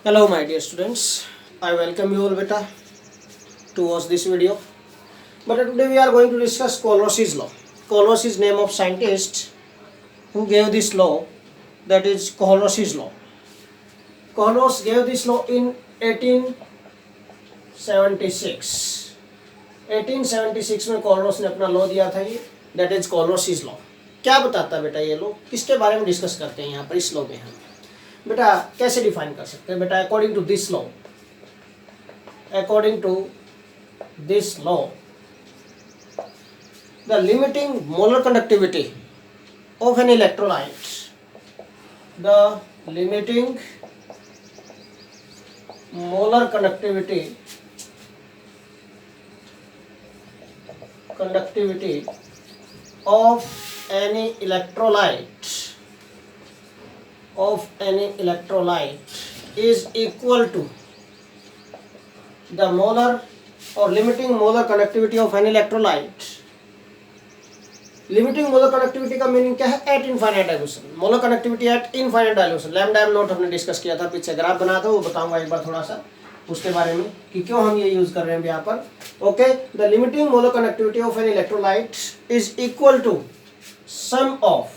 Hello my dear students, I welcome you all beta to watch this video. But today we are going to discuss Colossus law. Colossus is name of scientist who gave this law, that is Colossus law. Colossus gave this law in 1876. 1876 में callose ने अपना law दिया था ये, that is कॉलोसिस law. क्या बताता है बेटा ये लॉ, किसके बारे में डिस्कस करते हैं यहाँ पर इस लॉ में हम बेटा कैसे डिफाइन कर सकते हैं बेटा. According to this law the limiting molar conductivity of an electrolyte, the limiting molar conductivity of any electrolyte is equal to the molar or limiting molar conductivity of an electrolyte. Limiting molar connectivity का meaning क्या है? Eight infinite dilution. Molar connectivity at infinite dilution. Lambda M not हमने discuss किया था, पीछे graph बना था, वो बताऊंगा एक बार थोड़ा सा उसके बारे में कि क्यों हम ये यूज कर रहे हैं यहाँ पर. Okay, the limiting molar connectivity of an electrolyte is equal to sum of,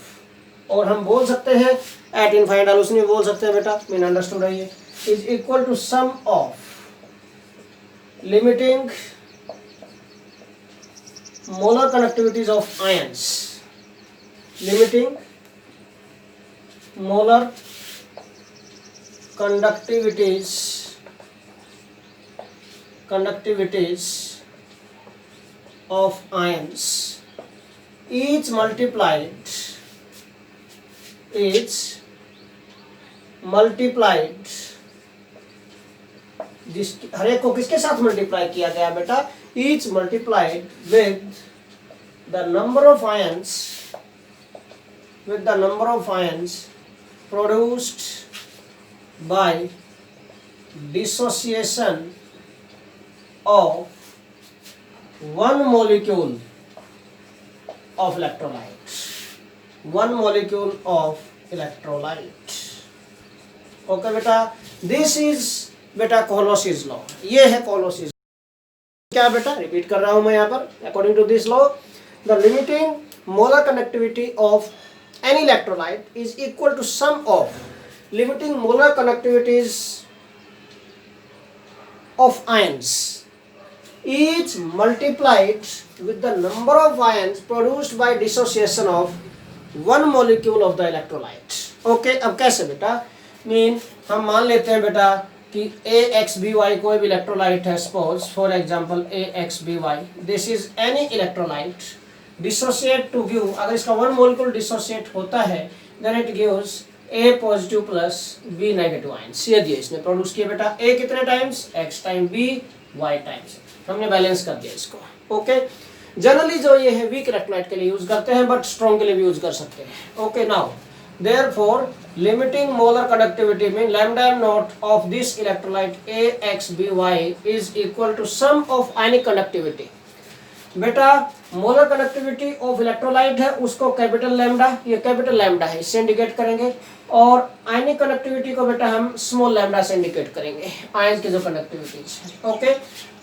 और हम बोल सकते हैं एट इनफाइनाइट डाइल्यूशन में बोल सकते हैं बेटा, मीन अंडरस्टूड है ये, is equal to sum of limiting molar conductivities of ions, limiting molar conductivities of ions, each multiplied हर एक को किसके साथ मल्टीप्लाई किया गया बेटा? each multiplied with the number of ions produced by dissociation of one molecule of electrolyte. Okay बेटा, this is बेटा Colossus law. ये है Colossus. क्या बेटा, रिपीट कर रहा हूं मैं यहाँ पर. According to this law the limiting molar connectivity of an electrolyte is equal to sum of limiting molar connectivities of ions each multiplied with the number of ions produced by dissociation of one molecule of the electrolyte. Okay, अब कैसे बेटा, mean हम मान लेते हैं बेटा कि AXBY कोई भी इलेक्ट्रोलाइट है, suppose for example AXBY, this is any electrolyte dissociate to give, अगर इसका वन मॉलिक्यूल डिसोसिएट होता है then it gives A positive plus B negative ions. ये दिए इसने प्रोड्यूस किए बेटा. A कितने times? X time B Y times. हमने बैलेंस कर दिया इसको. ओके, जनरली जो ये है वीक इलेक्ट्रोलाइट के लिए यूज करते हैं, बट स्ट्रॉन्ग के लिए भी यूज कर सकते हैं. Okay, now therefore limiting molar conductivity mean lambda m naught of this electrolyte AXBY is equal to sum of ionic conductivity. बेटा मोलर कनेक्टिविटी ऑफ इलेक्ट्रोलाइट है उसको कैपिटल लैम्डा, ये कैपिटल लैम्डा है, इससे इंडिकेट करेंगे, और आयनिक कनेक्टिविटी को बेटा हम स्मॉल लैम्डा से इंडिकेट करेंगे, आयन की जो कनेक्टिविटीज है. ओके,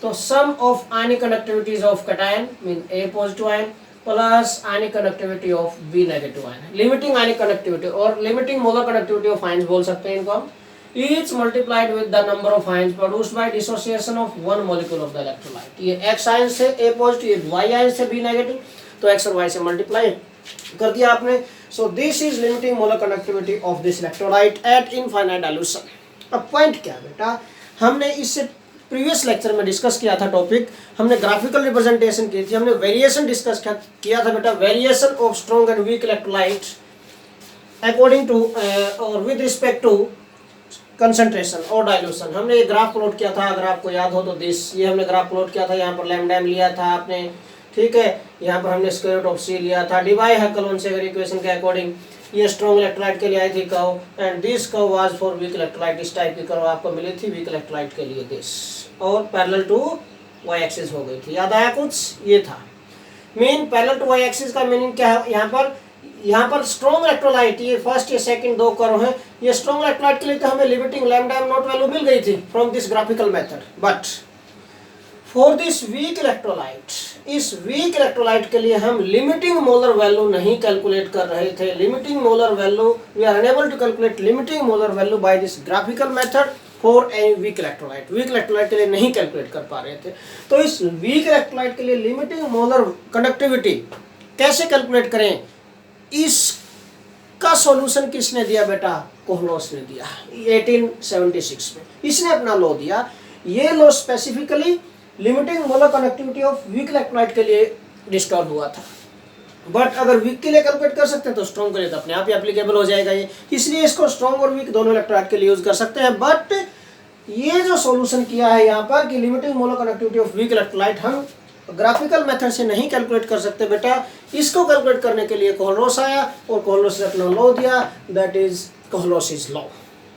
तो sum of ionic connectivities of cation mean A positive ion plus ionic connectivity of B negative ion, limiting ionic connectivity और limiting molar connectivity of ions बोल सकते हैं इनको हम. Each multiplied with the number of ions produced by dissociation of one molecule of the electrolyte. ये X ion से A positive, ये Y ion से B नेगेटिव, तो X और Y से मल्टीप्लाई कर दिया आपने. So this is limiting molar connectivity of this electrolyte eight infinite dilution. अब पॉइंट क्या बेटा, हमने इससे प्रीवियस लेक्चर में डिस्कस किया था टॉपिक, हमने ग्राफिकल रिप्रेजेंटेशन की थी, हमने वेरिएशन डिस्कस किया था बेटा, variation of strong and weak electrolyte according to और विद रिस्पेक्ट टू कंसंट्रेशन और डाइल्यूशन. हमने ये ग्राफ प्लॉट किया था, अगर आपको याद हो तो दिस, ये हमने ग्राफ प्लॉट किया था. यहाँ पर लैम्डा एम लिया था आपने, ठीक है, यहाँ पर हमने स्क्वायर रूट ऑफ C लिया था, डिवाइड है कलोन से इक्वेशन के अकॉर्डिंग. ये स्ट्रॉन्ग इलेक्ट्रोलाइट के लिए आई थी curve, and this curve was for week electrolyte. इस टाइप की कर्व आपको मिली थी वीक इलेक्ट्रोलाइट के लिए दिस, और पैरेलल टू वाई एक्सिस हो गई थी. याद आया कुछ? ये था mean parallel to Y axis का मीनिंग क्या है यहाँ पर, यहाँ पर स्ट्रॉन्ग इलेक्ट्रोलाइट, ये फर्स्ट ये सेकंड दो कर्व है, ये स्ट्रॉन्ग इलेक्ट्रोलाइट के लिए तो हमें limiting lambda M naught value मिल गई थी from this graphical method, but for this weak electrolyte, इस वीक इलेक्ट्रोलाइट के लिए हम लिमिटिंग मोलर वैल्यू नहीं कैलकुलेट कर रहे थे। Limiting molar value, we are unable to calculate limiting molar value by this graphical method for a weak electrolyte. Weak electrolyte के लिए नहीं कैलकुलेट कर पा रहे थे, तो इस वीक इलेक्ट्रोलाइट के लिए लिमिटिंग मोलर कंडक्टिविटी कैसे कैलकुलेट करें, इसका सॉल्यूशन किसने दिया बेटा? कोहलॉस ने दिया 1876 में, इसने अपना लॉ दिया। ये law specifically limiting molar connectivity of week electrolyte के लिए डिस्टॉर्ब हुआ था, बट अगर वीक के लिए कैलकुलेट कर सकते हैं तो स्ट्रॉन्ग के लिए तो अपने आप ही एप्लीकेबल हो जाएगा ये, इसलिए इसको स्ट्रॉन्ग और वीक दोनों इलेक्ट्रोलाइट के लिए यूज कर सकते हैं। बट ये जो सॉल्यूशन किया है यहाँ पर कि limiting molar connectivity of weak electrolyte हम ग्राफिकल मेथड से नहीं कैलकुलेट कर सकते बेटा, इसको कैलकुलेट करने के लिए कोहलॉस आया और कोहलॉस ने अपना लॉ दिया, दैट इज कोहलॉस लॉ।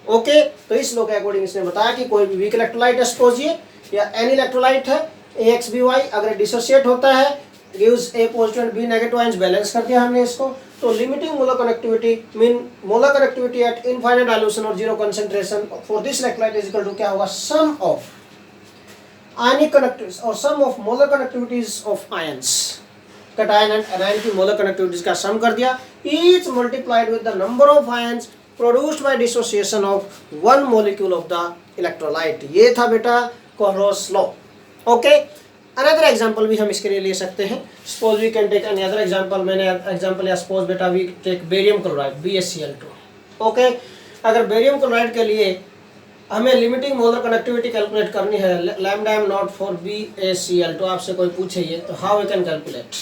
ओके, तो इस लॉ के अकॉर्डिंग इसने बताया कि कोई भी वीक इलेक्ट्रोलाइट सपोज ये या एनी इलेक्ट्रोलाइट है AXBY, अगर डिसोसिएट होता है gives A positive and B negative ions, balance कर दिया हमने इसको, तो limiting molar connectivity mean molar connectivity at infinite dilution और zero concentration for this electrolyte is equal to क्या होगा? सम ऑफ आयनिक कनेक्टिविटीज और sum of molar connectivities of ions, cation and anion की मोलर कनेक्टिविटीज का sum कर दिया, each multiplied with the number of ions produced by dissociation of one molecule of the electrolyte. ये था बेटा Kohlrausch law. Okay, another example भी हम इसके लिए ले सकते हैं। Suppose we can take any other example, मैंने एग्जांपल या सपोज बेटा we take barium chloride BaCl2। Okay, अगर बेरियम क्लोराइड के लिए हमें लिमिटिंग मोलर कनेक्टिविटी कैलकुलेट करनी है lambda M not for BaCl2, आपसे कोई पूछे ये तो हाउ वी कैन कैलकुलेट?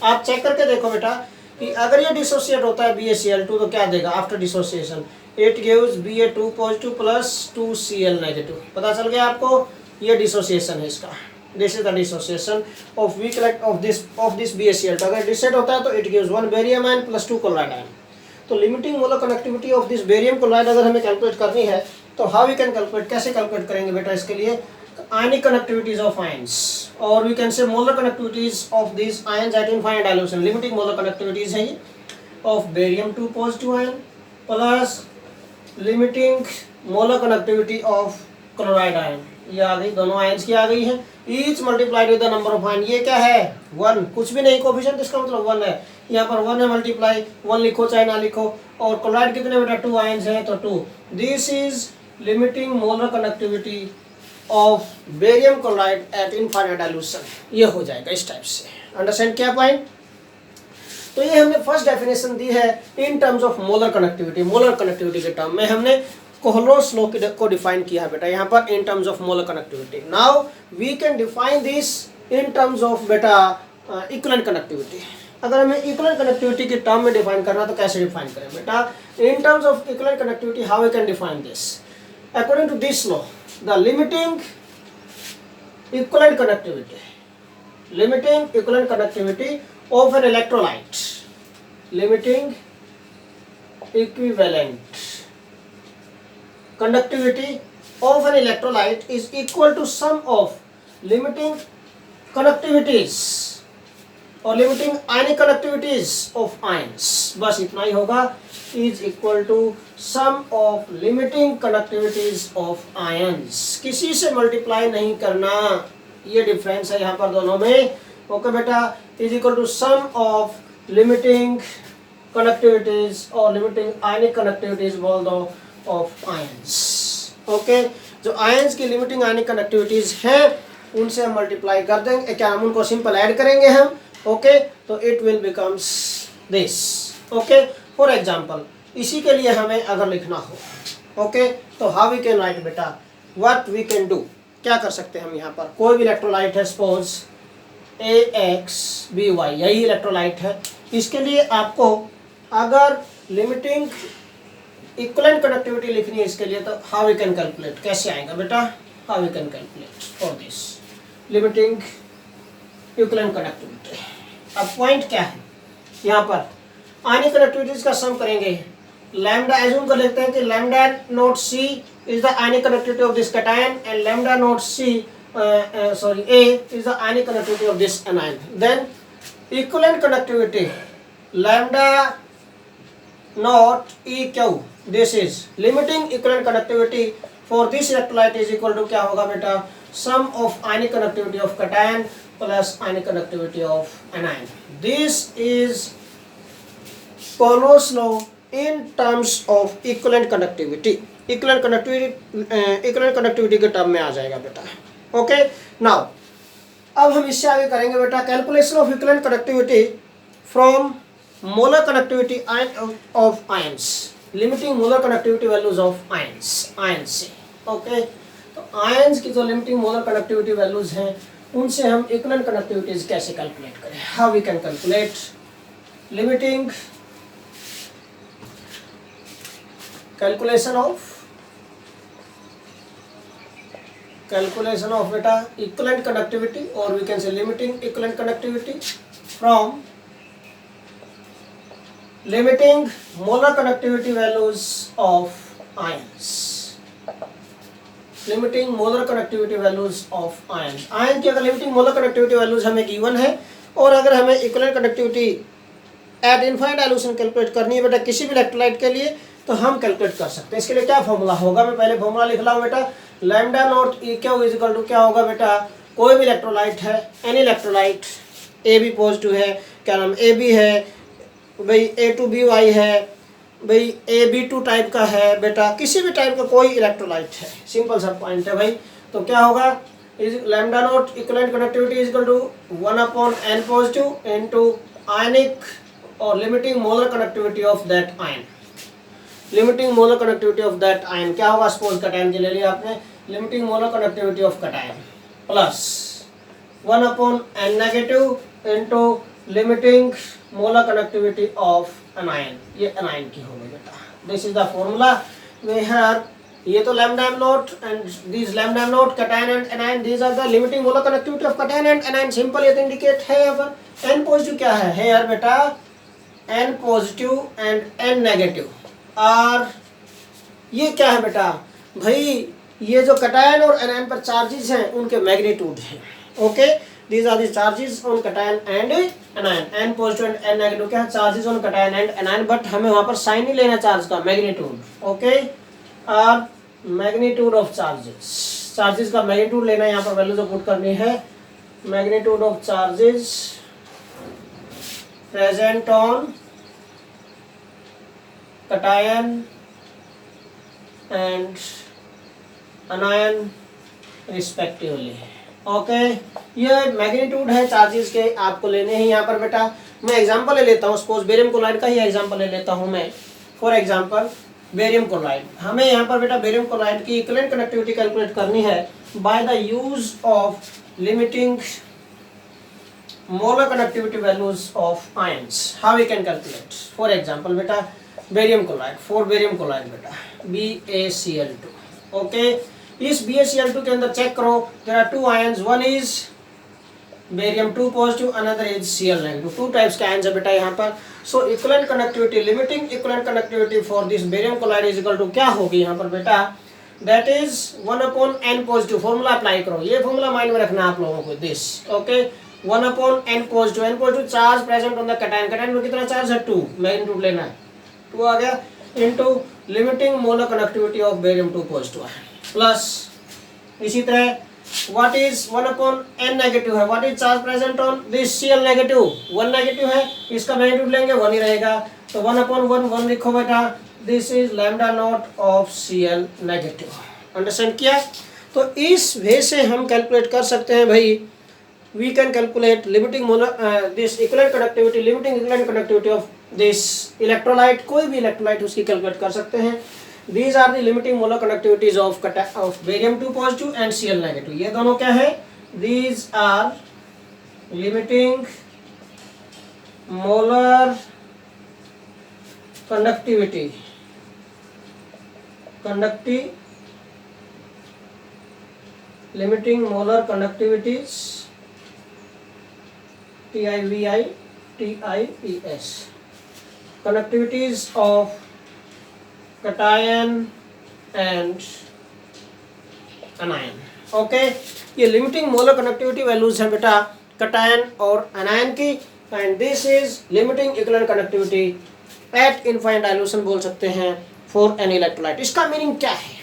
आप चेक करके देखो बेटा कि अगर ये डिसोसिएट होता है BaCl2 तो क्या देगा after dissociation? It gives Ba2 positive plus 2Cl negative. पता चल गया आपको, ये डिसोसिएशन है इसका, this is the dissociation of weak of this BaCl2। अगर डिसोसिएट होता है तो it gives 1 barium ion plus 2 chloride ion. तो limiting molar connectivity of this barium chloride अगर हमें कैलकुलेट करनी है तो हाउ वी कैन कैलकुलेट, कैसे कैलकुलेट करेंगे बेटा? इसके लिए आयनिक कनेक्टिविटीज ऑफ आयंस और we can say molar connectivities of this ions at infinite dilution. Limiting molar connectivities है ये of barium 2 positive ion plus limiting molar connectivity of chloride ion, ये आ गई, दोनों आयंस की आ गई है। Each multiplied with the number of ion, ये क्या है? 1, कुछ भी नहीं, कोफिशिएंट इसका मतलब 1 है, यहाँ पर 1 है, मल्टीप्लाई 1 लिखो चाहे ना लिखो। और क्लोराइड कितने बेटा? 2 आयंस है तो 2। This is limiting molar connectivity of barium chloride eight infinite dilution, ये हो जाएगा इस टाइप से। अंडरस्टैंड क्या पॉइंट? तो ये हमने फर्स्ट डेफिनेशन दी है इन terms of molar connectivity. Molar connectivity के टर्म में हमने कोहलॉस लॉ को डिफाइन किया है बेटा यहाँ पर in terms of molar connectivity. Now we can define this in terms of बेटा इक्विवेलेंट कनेक्टिविटी। अगर हमें इक्विवेलेंट कनेक्टिविटी के टर्म में डिफाइन करना तो कैसे डिफाइन करें बेटा? In terms of equivalent connectivity how we can define this? According to this law, the limiting equivalent connectivity of an electrolyte, limiting equivalent conductivity of an electrolyte is equal to sum of limiting conductivities और limiting ionic conductivities of ions, बस इतना ही होगा, is equal to sum of limiting conductivities of ions। किसी से multiply नहीं करना, ये difference है यहाँ पर दोनों में। ओके बेटा, is equal to sum of limiting connectivities और लिमिटिंग आयनिक कनेक्टिविटीज बोल दो ऑफ आयंस। ओके, जो आयंस की लिमिटिंग आयनिक कनेक्टिविटीज हैं उनसे हम मल्टीप्लाई कर देंगे, क्या हम उनको सिंपल ऐड करेंगे हम। ओके, तो it will becomes this. Okay, for example इसी के लिए हमें अगर लिखना हो, ओके, तो हाउ वी कैन राइट बेटा, व्हाट वी कैन डू, क्या कर सकते हैं हम यहाँ पर? कोई भी इलेक्ट्रोलाइट है सपोज AXBY, यही इलेक्ट्रोलाइट है। इसके लिए आपको अगर लिमिटिंग इक्विवेलेंट कनेक्टिविटी लिखनी है इसके लिए तो हाउ वी कैन कैलकुलेट, कैसे आएगा बेटा? How we can calculate for this limiting equivalent connectivity. अब पॉइंट क्या है यहाँ पर? आयनिक कनेक्टिविटीज का सम करेंगे। लैम्डा एज्यूम कर लेते हैं कि lambda note C is the ionic conductivity of this cation and lambda naught C A is the ionic conductivity of this anion. Then equivalent conductivity lambda not EQ. This is limiting equivalent conductivity for this electrolyte is equal to क्या होगा बेटा, sum of ionic conductivity of cation plus ionic conductivity of anion. This is Paul's law in terms of equivalent conductivity. equivalent conductivity के term में आ जाएगा बेटा. Okay, now अब हम इससे आगे करेंगे बेटा calculation of equivalent connectivity from molar connectivity of ions, limiting molar connectivity values of ions से. ओके, तो आयंस की जो लिमिटिंग मोलर कनेक्टिविटी वैल्यूज हैं उनसे हम इक्विवेलेंट कनेक्टिविटीज कैसे कैलकुलेट करें. How we can calculate limiting calculation of beta equivalent conductivity, or we can say limiting equivalent conductivity from limiting molar conductivity values of ions. Limiting molar conductivity values of ions. Ion की अगर limiting molar conductivity values हमें given है और अगर हमें equivalent conductivity at infinite dilution calculate करनी है बेटा किसी भी इलेक्ट्रोलाइट के लिए, तो हम कैलकुलेट कर सकते हैं. इसके लिए क्या फॉर्मूला होगा, मैं पहले फॉर्मूला लिख रहा हूँ बेटा. Lambda not EQ is equal to क्या होगा बेटा, कोई भी इलेक्ट्रोलाइट है, any electrolyte, A B positive है, क्या नाम ए बी है भाई, A2BY है भाई, AB2 टाइप का है बेटा, किसी भी टाइप का कोई इलेक्ट्रोलाइट है, सिंपल सा पॉइंट है भाई. तो क्या होगा, is lambda naught equivalent connectivity is equal to 1/n positive into ionic और limiting molar connectivity of that ion. Limiting molar connectivity of that ion क्या होगा, सपोज कटायन के ले लिया आपने, limiting molar connectivity of cation plus 1/n negative into limiting molar connectivity of anion. ये anion की होगी बेटा. This is the formula we have. ये तो lambda M naught and this lambda M not cation and anion, these are the limiting molar connectivity of cation and anion. Simple ये तो indicate है यहाँ पर. एन पॉजिटिव क्या है यार बेटा, n positive and n negative. और ये क्या है बेटा भाई, ये जो कटायन और एनायन पर चार्जेस हैं उनके मैग्नीट्यूड हैं. Okay, these are the charges on cation and anion. N positive and n negative क्या है, charges on cation and anion, but हमें वहां पर साइन ही लेना चार्ज का, मैग्नीट्यूड. ओके, और मैग्नीट्यूड ऑफ चार्जेस का मैग्नीट्यूड लेना है, यहाँ पर वैल्यू जो पुट करनी है, magnitude of charges present on cation and anion respectively. Okay, ये मैग्नीट्यूड है चार्जेस के, आपको लेने हैं यहाँ पर बेटा. मैं एग्जांपल ले लेता हूँ, सपोज बेरियम क्लोराइड का ही एग्जांपल ले लेता हूँ मैं. फॉर एग्जांपल बेरियम क्लोराइड, हमें यहाँ पर बेटा बेरियम क्लोराइड की इक्विवेलेंट कनेक्टिविटी कैलकुलेट करनी है by the use of limiting molar connectivity values of ions. How we can calculate, for example बेटा barium chloride, for barium chloride बेटा BaCl2. ओके, इस BaCl2 के अंदर चेक करो, there are two ions, one is barium 2 positive, another is Cl negative. Two types के ions है बेटा यहाँ पर. So equivalent connectivity, limiting equivalent connectivity for this barium chloride is equal to क्या होगी यहाँ पर बेटा, that is 1/n positive. Formula apply करो, ये फॉर्मूला माइंड में रखना आप लोगों को. This okay, 1/n positive, n positive charge present on the cation. Cation में कितना चार्ज है, 2, मैग्नीट्यूड लेना है, 2 आ गया, into limiting molar connectivity of barium 2 positive plus इसी तरह व्हाट इज 1/n नेगेटिव है, what is charge present on this Cl negative, 1 negative है, इसका मैग्नीट्यूड लेंगे 1 ही रहेगा, तो 1/1 1 लिखो बेटा. This is lambda not of Cl negative. Understand किया. तो इस वे से हम कैलकुलेट कर सकते हैं भाई, we can calculate limiting molar this equivalent conductivity, limiting equivalent conductivity of this electrolyte. कोई भी electrolyte उसकी कैलकुलेट कर सकते हैं. These are the limiting molar conductivities of barium 2 positive and Cl negative. ये दोनों क्या है, these are limiting molar conductivity limiting molar conductivities TIVITIES conductivities of cation and anion. Okay, ये लिमिटिंग मोलर कनेक्टिविटी वैल्यूज हैं बेटा cation और anion की, and this is limiting equivalent connectivity at infinite dilution बोल सकते हैं फॉर एनी इलेक्ट्रोलाइट। इसका meaning क्या है,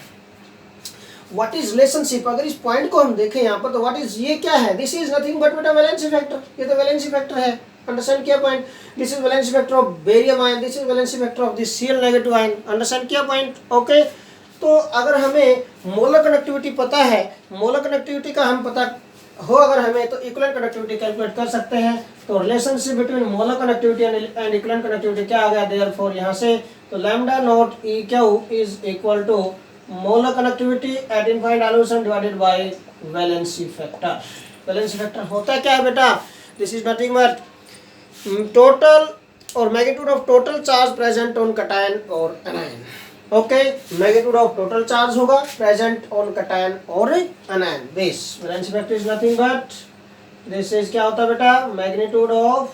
व्हाट इज रिलेशनशिप, अगर इस पॉइंट को हम देखें यहाँ पर तो व्हाट इज, ये क्या है, दिस इज नथिंग बट बेटा वैलेंसी फैक्टर, ये तो वैलेंसी फैक्टर है। अंडरस्टैंड किया point, this is valency factor of barium ion, this is valency factor of this Cl negative ion. Understand किया पॉइंट, ओके। तो अगर हमें मोलर कनेक्टिविटी पता है, मोलर कनेक्टिविटी का हम पता हो अगर हमें, तो इक्विवेलेंट कनेक्टिविटी कैलकुलेट कर सकते हैं। तो relationship between molar connectivity and equivalent connectivity क्या आ गया, देयरफॉर यहाँ से तो lambda naught E Q is equal to molar connectivity at infinite dilution divided by valency factor. Valency factor होता है क्या है बेटा, this is nothing but total और magnitude of total charge present on cation और anion. Okay, magnitude of total charge होगा present on cation और anion. This valency factor is nothing but this is क्या होता है बेटा, magnitude of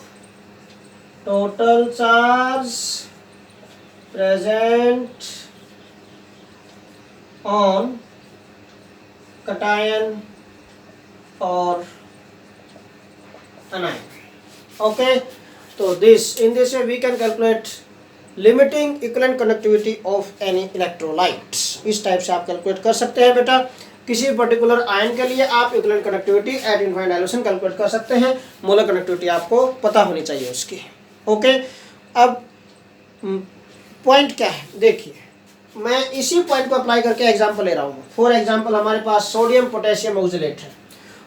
total charge present on cation और anion. Okay, तो this in this way we can calculate limiting equivalent connectivity of any electrolyte. इस type से आप calculate कर सकते हैं बेटा, किसी पर्टिकुलर आयन के लिए आप equivalent connectivity at infinite dilution calculate कर सकते हैं। मोलर कनेक्टिविटी आपको पता होनी चाहिए उसकी। ओके, अब पॉइंट क्या है देखिए, मैं इसी पॉइंट को अप्लाई करके एग्जांपल ले रहा हूँ। फॉर एग्जांपल हमारे पास सोडियम पोटेशियम ऑक्सलेट है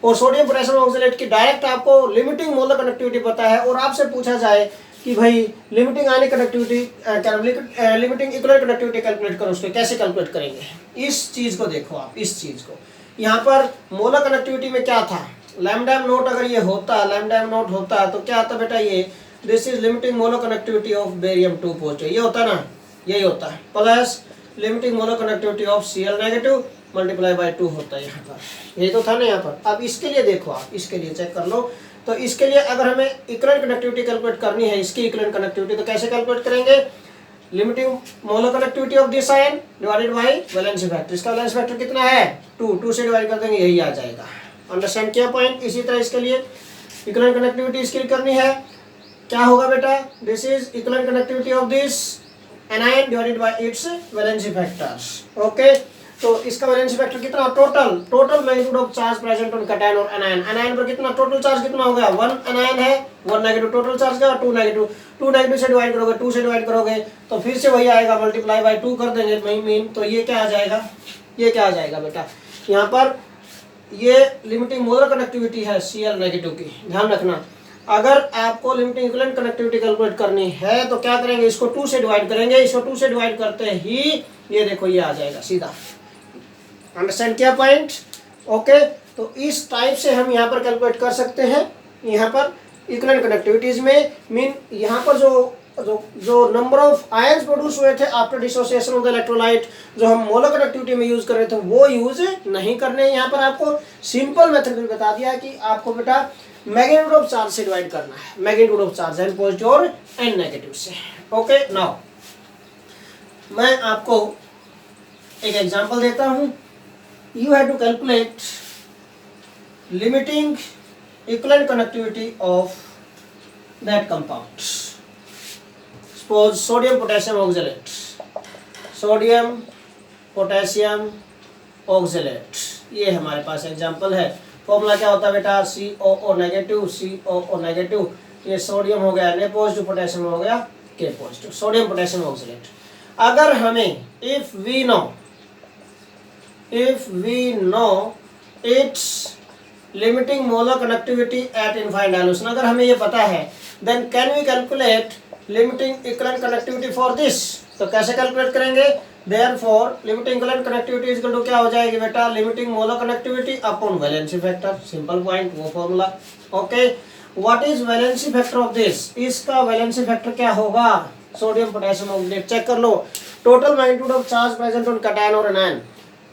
और सोडियम पोटेशियम ऑक्सलेट की डायरेक्ट आपको लिमिटिंग मोलर कनेक्टिविटी पता है और आपसे पूछा जाए कि भाई limiting ionic connectivity limiting equivalent connectivity calculate करो, उसको कैसे कैलकुलेट करेंगे। इस चीज़ को देखो आप, इस चीज़ को यहाँ पर मोलर कनेक्टिविटी में क्या था, लैम्डा एम नॉट अगर ये होता, लैम्डा एम नॉट होता तो क्या आता बेटा, ये this is limiting molar connectivity of barium 2 positive, ये होता ना, यही होता है, plus limiting molar connectivity of Cl negative multiply by 2 होता है यहाँ पर, यही तो था ना यहाँ पर। अब इसके लिए देखो आप, इसके लिए चेक कर लो, तो इसके लिए अगर हमें इक्विवेलेंट कनेक्टिविटी कैलकुलेट करनी है, इसकी इक्विवेलेंट कनेक्टिविटी, तो कैसे कैलकुलेट करेंगे, limiting molar connectivity of this ion divided by valency factor. इसका वैलेंसी फैक्टर कितना है, 2 से डिवाइड कर देंगे, यही आ जाएगा। अंडरस्टैंड किया पॉइंट। इसी तरह इसके लिए इक्विवेलेंट कनेक्टिविटी इसके लिए करनी है, क्या होगा बेटा, this is equivalent connectivity of this anion divided by it's valency factor. Okay, तो इसका वैलेंसी फैक्टर कितना, total magnitude of charge present on cation और एनायन। एनायन पर कितना टोटल चार्ज कितना हो गया, 1 एनायन है, 1 नेगेटिव, टोटल चार्ज क्या, 2 नेगेटिव, 2 नेगेटिव से डिवाइड करोगे, 2 से डिवाइड करोगे तो फिर से वही आएगा, मल्टीप्लाई बाय 2 कर देंगे मीन, तो ये क्या आ जाएगा, ये क्या आ जाएगा बेटा, यहाँ पर ये लिमिटिंग मोलर कनेक्टिविटी है Cl नेगेटिव की, ध्यान रखना। अगर आपको लिमिटिंग इक्विवेलेंट कनेक्टिविटी कैलकुलेट करनी है तो क्या करेंगे, इसको 2 से डिवाइड करेंगे, इसको 2 से डिवाइड करते ही ये देखो ये आ जाएगा सीधा। अंडरस्टैंड किया पॉइंट। ओके, तो इस टाइप से हम यहाँ पर कैलकुलेट कर सकते हैं। यहाँ पर इक्विवेलेंट कनेक्टिविटीज में मीन यहाँ पर जो नंबर ऑफ आयंस प्रोड्यूस हुए थे after dissociation of the electrolyte, जो हम मोलर कनेक्टिविटी में यूज कर रहे थे, वो यूज नहीं करने। यहाँ पर आपको सिंपल मेथड भी बता दिया कि आपको बेटा मैग्नीट्यूड ऑफ चार्ज से डिवाइड करना है, magnitude of charge n positive और एन नेगेटिव से। ओके, नाउ मैं आपको एक एग्जांपल देता हूँ। You have to calculate limiting equivalent connectivity of that compound. Suppose sodium potassium oxalate, sodium potassium oxalate, ये हमारे पास एग्जांपल है। फॉर्मूला क्या होता है बेटा, COO नेगेटिव, COO नेगेटिव, ये सोडियम हो गया Na पॉजिटिव, पोटेशियम हो गया K positive, sodium potassium oxalate. अगर हमें if we know its limiting molar conductivity at infinite dilution, अगर हमें ये पता है, then can we calculate limiting equivalent conductivity for this, तो कैसे कैलकुलेट करेंगे, therefore limiting equivalent conductivity equal to क्या हो जाएगी बेटा, limiting molar connectivity upon valency factor, simple point, वो formula. Okay, what is valency factor of this, इसका valency factor क्या होगा, सोडियम पोटेशियम ऑक्सलेट। चेक कर लो, total magnitude of charge present on cation और एनायन।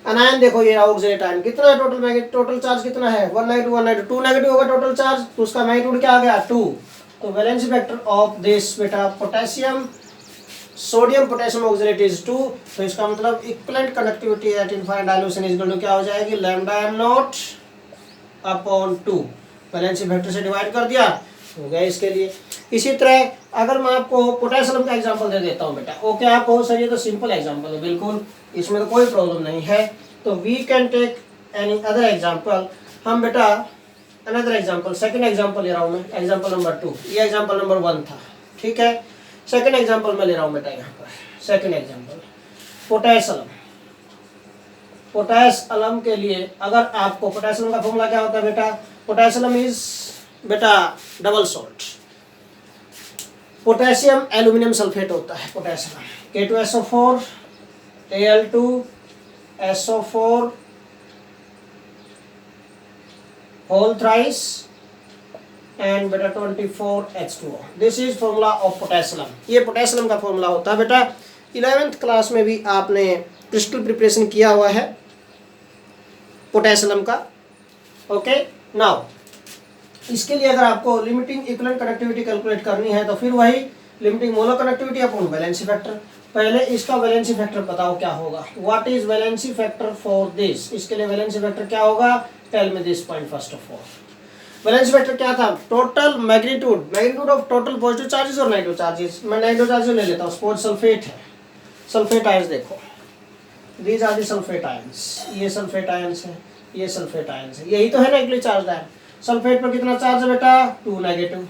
एनायन देखो ये oxalate ion कितना है, टोटल चार्ज कितना है, 1 नेगेटिव 1 नेगेटिव, 2 नेगेटिव होगा टोटल चार्ज, तो उसका मैग्नीट्यूड क्या आ गया 2। तो वैलेंसी फैक्टर ऑफ दिस बेटा potassium sodium potassium oxalate is 2, तो इसका मतलब equivalent connectivity at infinite dilution is equal to क्या हो जाएगी, lambda M not upon 2, valency factor से डिवाइड कर दिया, हो गया इसके लिए। इसी तरह अगर मैं आपको पोटेशियम का एग्जांपल दे देता हूँ बेटा, ओके आप कहो सर ये तो सिंपल एग्जांपल है, बिल्कुल इसमें तो कोई प्रॉब्लम नहीं है, तो we can take any other example. हम बेटा अनदर एग्जांपल, सेकंड एग्जांपल ले रहा हूँ मैं, एग्जांपल नंबर 2, ये एग्जांपल नंबर 1 था, ठीक है। सेकंड एग्जांपल मैं ले रहा हूँ बेटा यहाँ पर, सेकंड एग्जांपल पोटेशियम। पोटेशियम के लिए अगर आपको पोटेशियम का फॉर्मूला क्या होता है बेटा, पोटेशियम इज बेटा double salt, potassium aluminium sulphate होता है potassium, K2SO4 Al2SO4 whole thrice and बेटा 24H2O, this is formula of potassium. ये पोटेशियम का फॉर्मूला होता है बेटा, 11th क्लास में भी आपने क्रिस्टल प्रिपरेशन किया हुआ है पोटेशियम का, ओके। नाउ इसके लिए अगर आपको लिमिटिंग इक्विवेलेंट कनेक्टिविटी कैलकुलेट करनी है तो फिर वही limiting molar connectivity upon valency factor. पहले इसका वैलेंसी फैक्टर बताओ क्या होगा, what is valency factor for this, इसके लिए वैलेंसी फैक्टर क्या होगा, tell me this point first of all. Valency factor क्या था, total magnitude of total positive charges और नेगेटिव चार्जेस। मैं नेगेटिव चार्जेस ले लेता हूँ, सपोज सल्फेट है, सल्फेट आयंस देखो, these are the sulphate ions, ये सल्फेट आयंस है, ये सल्फेट आयंस है, यही तो है नेगेटिव चार्ज है। सल्फेट पर कितना चार्ज है बेटा, 2 नेगेटिव।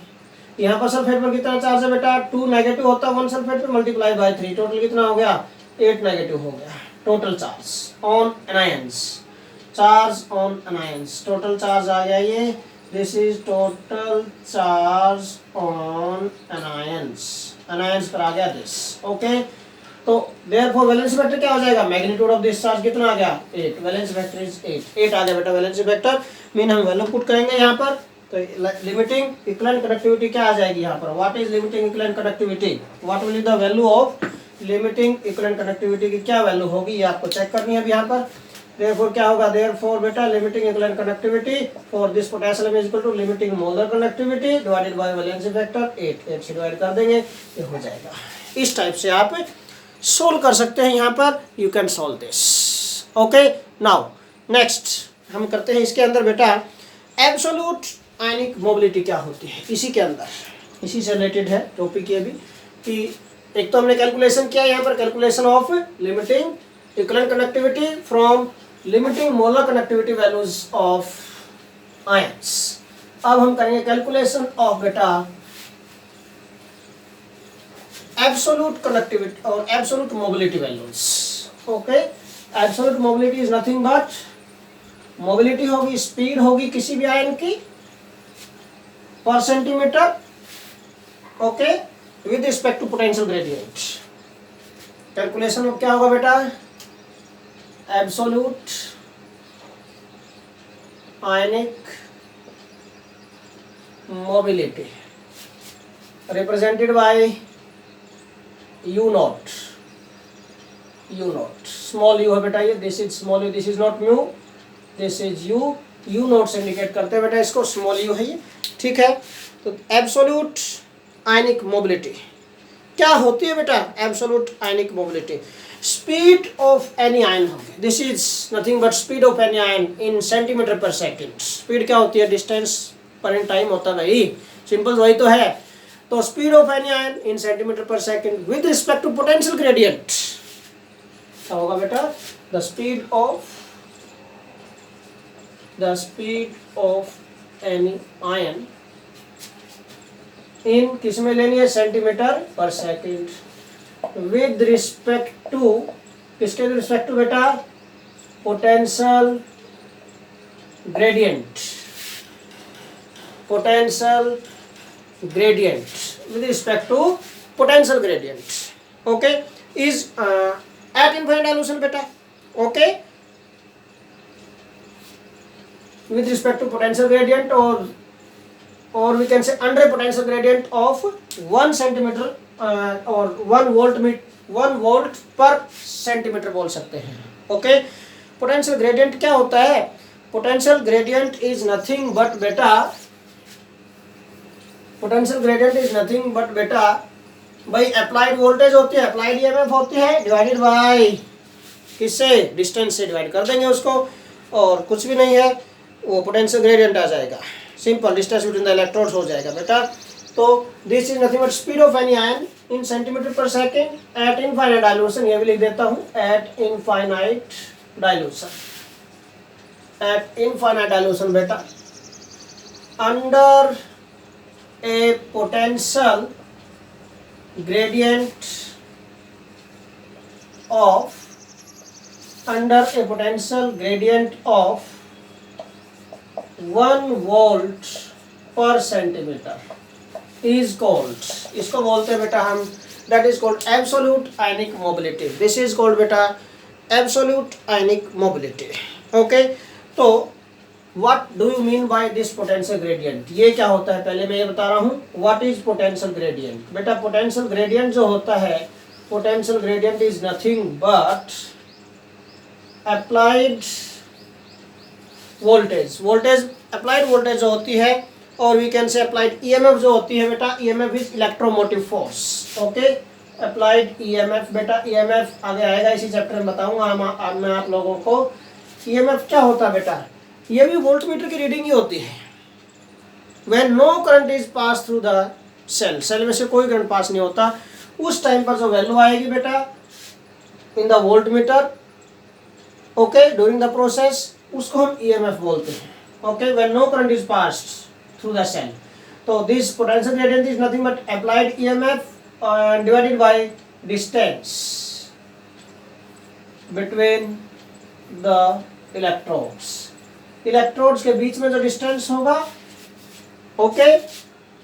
यहाँ पर सल्फेट पर कितना चार्ज है बेटा, 2 नेगेटिव होता है 1 सल्फेट पे मल्टीप्लाई बाय 3, टोटल कितना हो गया, 8 नेगेटिव हो गया। Total charge on anions, charge on anions, total charge आ गया ये, this is total charge on anions, anions पर आ गया दिस, ओके। तो देयरफॉर वैलेंसी फैक्टर क्या हो जाएगा, मैग्नीट्यूड ऑफ दिस चार्ज कितना आ गया, 8, वैलेंसी फैक्टर इज 8 आ गया बेटा वैलेंसी फैक्टर। मीन हम वैल्यू पुट करेंगे यहाँ पर, तो लिमिटिंग इक्विवेलेंट कनेक्टिविटी क्या आ जाएगी यहाँ पर, what is limiting equivalent connectivity, what will be the value of limiting equivalent connectivity की क्या वैल्यू होगी, ये आपको चेक करनी है अब यहाँ पर। देयरफॉर क्या होगा, देयरफॉर बेटा limiting equivalent connectivity for this potassium is equal to limiting molar connectivity divided by valency factor 8 से डिवाइड कर देंगे, ये हो जाएगा। इस टाइप से आप सोल्व कर सकते हैं यहाँ पर, you can solve this, okay. Now next हम करते हैं इसके अंदर बेटा एब्सोल्यूट आयनिक मोबिलिटी क्या होती है, इसी के अंदर, इसी से रिलेटेड है टॉपिक ये भी, कि एक तो हमने कैलकुलेशन किया यहाँ पर, calculation of limiting equivalent connectivity from limiting molar connectivity values of ions. अब हम करेंगे कैलकुलेशन ऑफ बेटा absolute connectivity or absolute mobility values, okay। absolute mobility is nothing but mobility होगी, स्पीड होगी किसी भी आयन की पर centimetre, okay, with respect to potential gradient. Calculation of क्या होगा बेटा, absolute ionic mobility represented by U naught, small u है बेटा ये, this is small u, this is not mu, this is u naught से indicate करते हैं बेटा इसको, स्मॉल u है ये, ठीक है। तो एब्सोल्यूट आयनिक मोबिलिटी क्या होती है बेटा, absolute ionic mobility, speed of any ion होगी, this is nothing but speed of any ion in centimetre per second. Speed क्या होती है, डिस्टेंस पर इन टाइम होता है भाई, सिंपल वही तो है। तो speed of any ion in centimetre per second with respect to potential gradient क्या होगा बेटा, the speed of any ion in किस में लेनी है, centimetre per second with respect to, किसके रिस्पेक्ट टू बेटा, potential gradient, potential gradient with respect to potential gradient, okay, is at infinite dilution beta, okay, with respect to potential gradient or we can say under potential gradient of 1 centimeter or 1 volt per centimeter बोल सकते हैं, okay। potential gradient क्या होता है, potential gradient is nothing but beta, potential gradient is nothing but बेटा भाई applied voltage होती है, अप्लाइड ईएमएफ होती है, डिवाइडेड बाय किससे, डिस्टेंस से डिवाइड कर देंगे उसको, और कुछ भी नहीं है वो पोटेंशियल ग्रेडियंट आ जाएगा, simple distance between the electrodes हो जाएगा बेटा। तो this is nothing but speed of any ion in centimetre per second at infinite dilution, ये भी लिख देता हूँ, at infinite dilution, at infinite dilution बेटा, under a potential gradient of, under a potential gradient of 1 volt per centimeter is called, इसको बोलते हैं बेटा हम, that is called absolute ionic mobility. This is called बेटा absolute ionic mobility. Okay, तो what do you mean by this potential gradient? ये क्या होता है पहले मैं ये बता रहा हूँ. What is potential gradient? बेटा potential gradient जो होता है, potential gradient is nothing but applied voltage. Voltage, applied voltage जो होती है, और we can say applied EMF जो होती है बेटा, EMF is electromotive force. Okay, applied EMF बेटा, EMF आगे आएगा इसी चैप्टर में बताऊंगा मैं आप लोगों को. EMF क्या होता है बेटा, ये भी वोल्टमीटर की रीडिंग ही होती है. When no current is passed through the cell, cell में से कोई करंट पास नहीं होता, उस टाइम पर जो वैल्यू आएगी बेटा in the voltmeter, okay, during the process, उसको हम EMF बोलते हैं. Okay, when no current is passed through the cell, तो this potential gradient is nothing but applied EMF divided by distance between the electrodes. Electrodes के बीच में जो distance होगा, okay,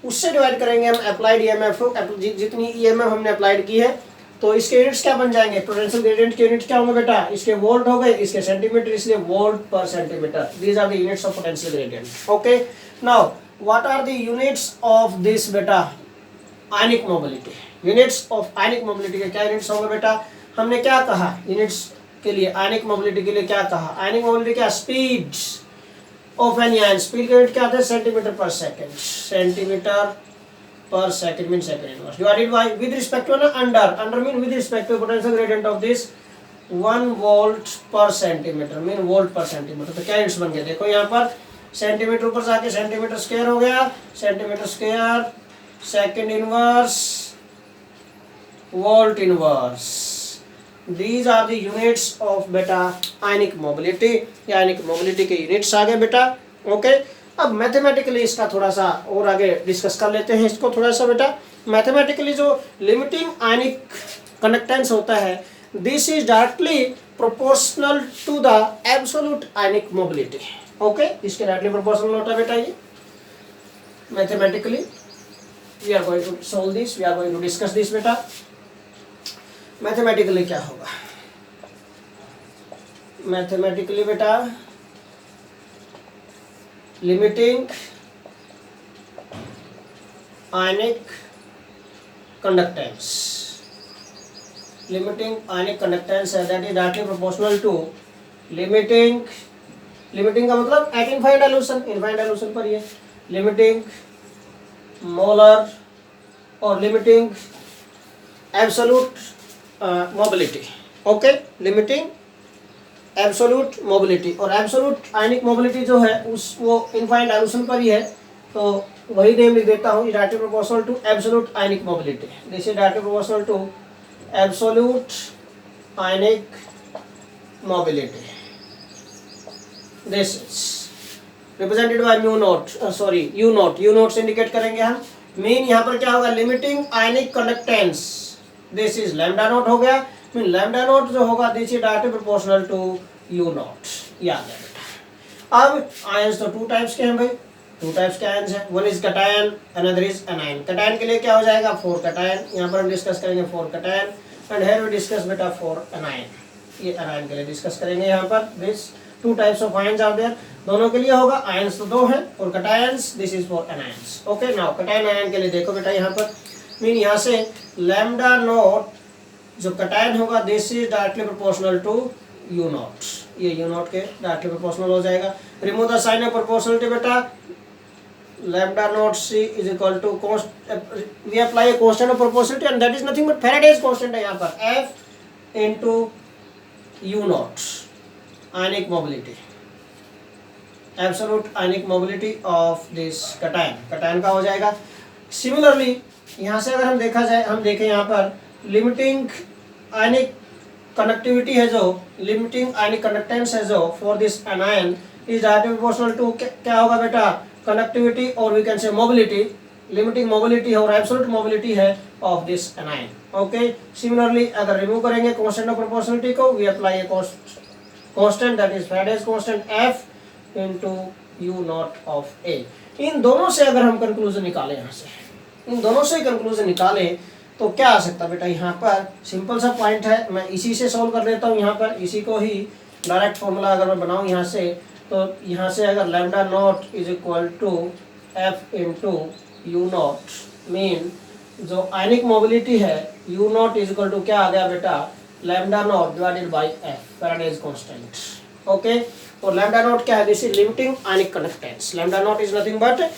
उससे डिवाइड करेंगे हम अप्लाइड ईएमएफ, जितनी ईएमएफ हमने अप्लाइड की है. तो इसके यूनिट्स क्या बन जाएंगे, पोटेंशियल ग्रेडियंट के यूनिट क्या होंगे बेटा, इसके वोल्ट हो गए, इसके सेंटीमीटर, इसलिए volt per centimetre. These are the units of potential gradient. Okay, now what are the units of this बेटा ionic mobility. Units of ionic mobility के क्या यूनिट्स होंगे बेटा, हमने क्या कहा यूनिट्स के लिए, आयनिक मोबिलिटी के लिए क्या कहा, आयनिक मोबिलिटी क्या, speed of any ion, speed के यूनिट क्या आते हैं, centimetre per second, centimetre per second mean second inverse, divided by with respect to ना under mean with respect to potential gradient of this 1 volt per centimetre mean volt per centimetre. तो क्या units बन गए, देखो यहाँ पर centimetre ऊपर जाके सेंटीमीटर स्क्वायर हो गया, centimetre square, second inverse, volt inverse. These are the units of बेटा ionic mobility. या ionic mobility के यूनिट्स आ गए बेटा. ओके, अब मैथमेटिकली इसका थोड़ा सा और आगे डिस्कस कर लेते हैं इसको थोड़ा सा बेटा. मैथमेटिकली जो लिमिटिंग आयनिक कंडक्टेंस होता है, this is directly proportional to the absolute ionic mobility. Okay, इसके डायरेक्टली प्रोपोर्शनल होता है बेटा ये. Mathematically we are going to solve this, we are going to discuss this बेटा. मैथमेटिकली क्या होगा, मैथमेटिकली बेटा limiting ionic conductance, limiting ionic conductance है that is directly proportional to limiting का मतलब at infinite dilution, infinite dilution पर ये limiting molar और limiting absolute mobility. Okay, limiting absolute mobility, और एब्सोल्यूट आयनिक मोबिलिटी जो है उस वो इनफाइनाइट डायल्यूशन पर ही है, तो वही नेम लिख देता हूँ, directly proportional to absolute ionic mobility. This is directly proportional to absolute ionic mobility. This is represented by mu naught, sorry U naught, U naught से इंडिकेट करेंगे हम. मीन यहाँ पर क्या होगा, limiting ionic conductance, this is lambda naught हो गया. Mean lambda naught जो होगा this is directly proportional to U naught. ये आ गया बेटा. अब आयंस तो टू टाइप्स के हैं भाई, टू टाइप्स के आयंस हैं. One is cation, another is anion. Cation के लिए क्या हो जाएगा, 4 कैटायन. यहाँ पर हम डिस्कस करेंगे 4 cation, and here we discuss बेटा 4 एनायन. ये एनायन के लिए डिस्कस करेंगे. यहाँ पर this 2 types of ions are there, दोनों के लिए होगा. आयंस तो 2 हैं और cations this is for anions. Okay, now cation ion के लिए देखो बेटा, यहाँ पर मीन यहाँ से लैम्डा नॉट जो कैटायन होगा this is directly proportional to U naught. ये यू नॉट के डायरेक्टली प्रोपोर्शनल हो जाएगा. Remove the sign of proportionality बेटा, lambda naught c is equal to we apply a constant of proportionality and that is nothing but Faraday's constant है यहाँ पर, F into u naught ionic mobility, absolute ionic mobility of this cation. cation का हो जाएगा similarly यहाँ से अगर हम देखा जाए, हम देखें यहाँ पर लिमिटिंग आयनिक कनेक्टिविटी है जो, लिमिटिंग आयनिक कंडक्टेंस है जो for this anion is directly proportional to, क्या होगा बेटा, कनेक्टिविटी और we can say mobility, limiting mobility है और एब्सोल्यूट मोबिलिटी है of this anion. Okay, similarly अगर रिमूव करेंगे कांस्टेंट ऑफ प्रोपोर्शनलिटी को, we apply a constant that is Faraday's constant F into U naught of A। इन दोनों से अगर हम कंक्लूजन निकालें, यहाँ से इन दोनों से कंक्लूजन निकालें तो क्या आ सकता है बेटा, यहाँ पर सिंपल सा पॉइंट है, मैं इसी से सॉल्व कर देता हूँ। यहाँ पर इसी को ही डायरेक्ट फॉर्मूला अगर मैं बनाऊँ यहाँ से, तो यहाँ से अगर lambda naught is equal to F into U naught, mean जो आयनिक मोबिलिटी है U naught is equal to क्या आ गया बेटा, lambda naught divided by F, Faraday's constant. Okay, और लैम्डा नॉट क्या है, this is limiting ionic conductance. Lambda naught is nothing but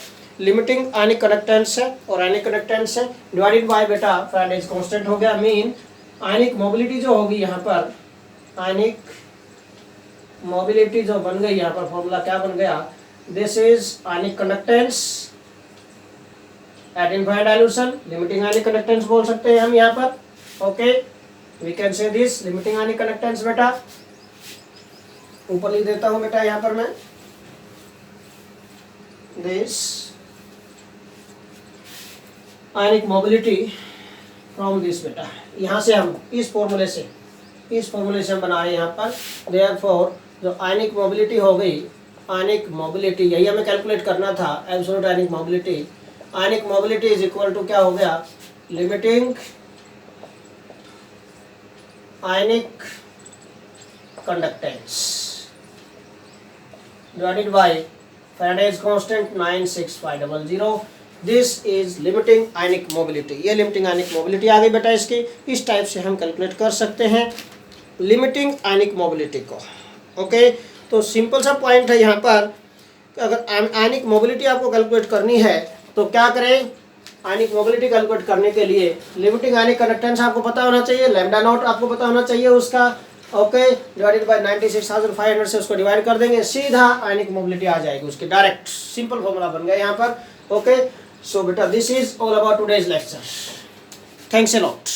limiting ionic conductance है, और आयनिक कंडक्टेंस है डिवाइडेड बाय बेटा फैराडेज कांस्टेंट हो गया, मीन आयनिक मोबिलिटी जो होगी यहाँ पर, आयनिक मोबिलिटी जो बन गई यहाँ पर, फॉर्मूला क्या बन गया, this is ionic conductance at infinite dilution, limiting ionic conductance बोल सकते हैं हम यहाँ पर। Okay, we can say this limiting ionic conductance बेटा, ऊपर लिख देता हूँ बेटा यहाँ पर मैं, this ionic mobility from this बेटा, यहाँ से हम इस फॉर्मूले से हम बना रहे हैं यहाँ पर, देयरफॉर जो आयनिक मोबिलिटी हो गई, आयनिक मोबिलिटी यही हमें कैलकुलेट करना था, absolute ionic mobility, ionic mobility is equal to क्या हो गया, limiting ionic conductance divided by Faraday's constant 96500, this is limiting ionic mobility. ये लिमिटिंग आयनिक मोबिलिटी आ गई बेटा इसकी, इस टाइप से हम कैलकुलेट कर सकते हैं लिमिटिंग आयनिक मोबिलिटी को। ओके, तो सिंपल सा पॉइंट है यहाँ पर, अगर आयनिक मोबिलिटी आपको कैलकुलेट करनी है तो क्या करें, आयनिक मोबिलिटी कैलकुलेट करने के लिए लिमिटिंग आयनिक कंडक्टेंस आपको पता होना चाहिए, लैम्डा नॉट आपको पता होना चाहिए उसका। ओके, डिवाइडेड बाय 96,500 से उसको डिवाइड कर देंगे, सीधा आयनिक मोबिलिटी आ जाएगी उसकी, डायरेक्ट सिंपल फॉर्मूला बन गया यहाँ पर। ओके, सो बेटा this is all about today's lecture. Thanks a lot.